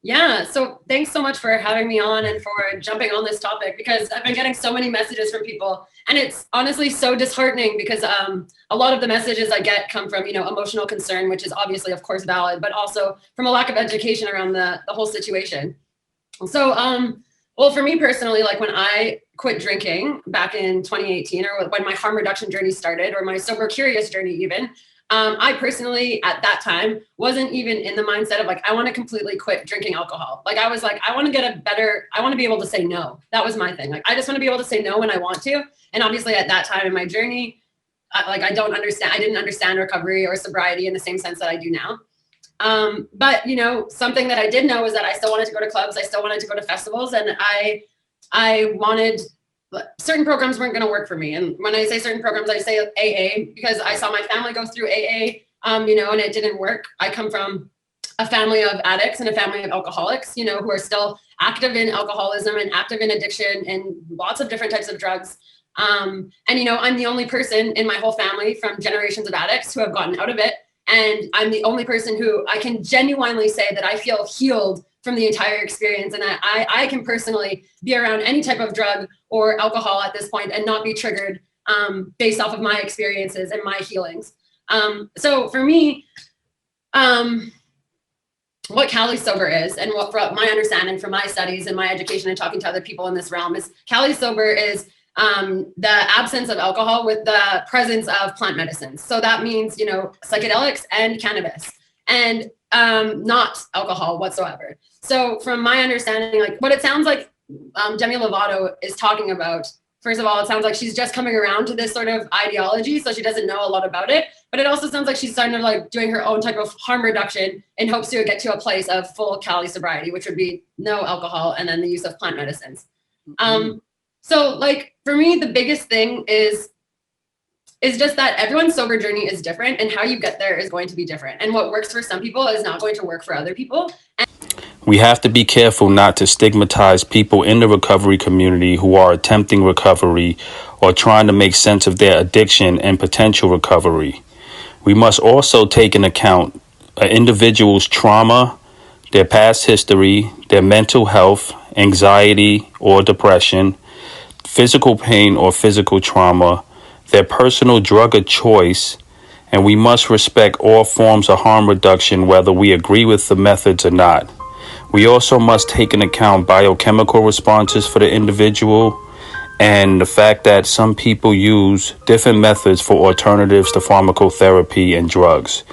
Yeah, so thanks so much for having me on and for jumping on this topic, because I've been getting so many messages from people, and it's honestly so disheartening because a lot of the messages I get come from, emotional concern, which is obviously, of course, valid, but also from a lack of education around the whole situation. So, well, for me personally, like when I quit drinking back in 2018, or when my harm reduction journey started, or my sober curious journey even, I personally at that time wasn't even in the mindset of like, I want to completely quit drinking alcohol. Like I was like, I want to be able to say no. That was my thing. Like, I just want to be able to say no when I want to. And obviously at that time in my journey, I didn't understand recovery or sobriety in the same sense that I do now. But something that I did know was that I still wanted to go to clubs. I still wanted to go to festivals, and I wanted, certain programs weren't going to work for me. And when I say certain programs, I say AA because I saw my family go through AA, and it didn't work. I come from a family of addicts and a family of alcoholics, who are still active in alcoholism and active in addiction and lots of different types of drugs. And I'm the only person in my whole family from generations of addicts who have gotten out of it. And I'm the only person who I can genuinely say that I feel healed from the entire experience. And I can personally be around any type of drug or alcohol at this point and not be triggered based off of my experiences and my healings. So for me, what Cali sober is, and what from my understanding from my studies and my education and talking to other people in this realm, is Cali sober is the absence of alcohol with the presence of plant medicines. So that means, psychedelics and cannabis, and not alcohol whatsoever. So from my understanding, like what it sounds like Demi Lovato is talking about, first of all, it sounds like she's just coming around to this sort of ideology, so she doesn't know a lot about it. But it also sounds like she's starting to like doing her own type of harm reduction in hopes to get to a place of full Cali sobriety, which would be no alcohol and then the use of plant medicines. Mm-hmm. So like for me, the biggest thing is just that everyone's sober journey is different, and how you get there is going to be different. And what works for some people is not going to work for other people. We have to be careful not to stigmatize people in the recovery community who are attempting recovery or trying to make sense of their addiction and potential recovery. We must also take into account an individual's trauma, their past history, their mental health, anxiety or depression, physical pain or physical trauma, their personal drug of choice, and we must respect all forms of harm reduction, whether we agree with the methods or not. We also must take into account biochemical responses for the individual and the fact that some people use different methods for alternatives to pharmacotherapy and drugs.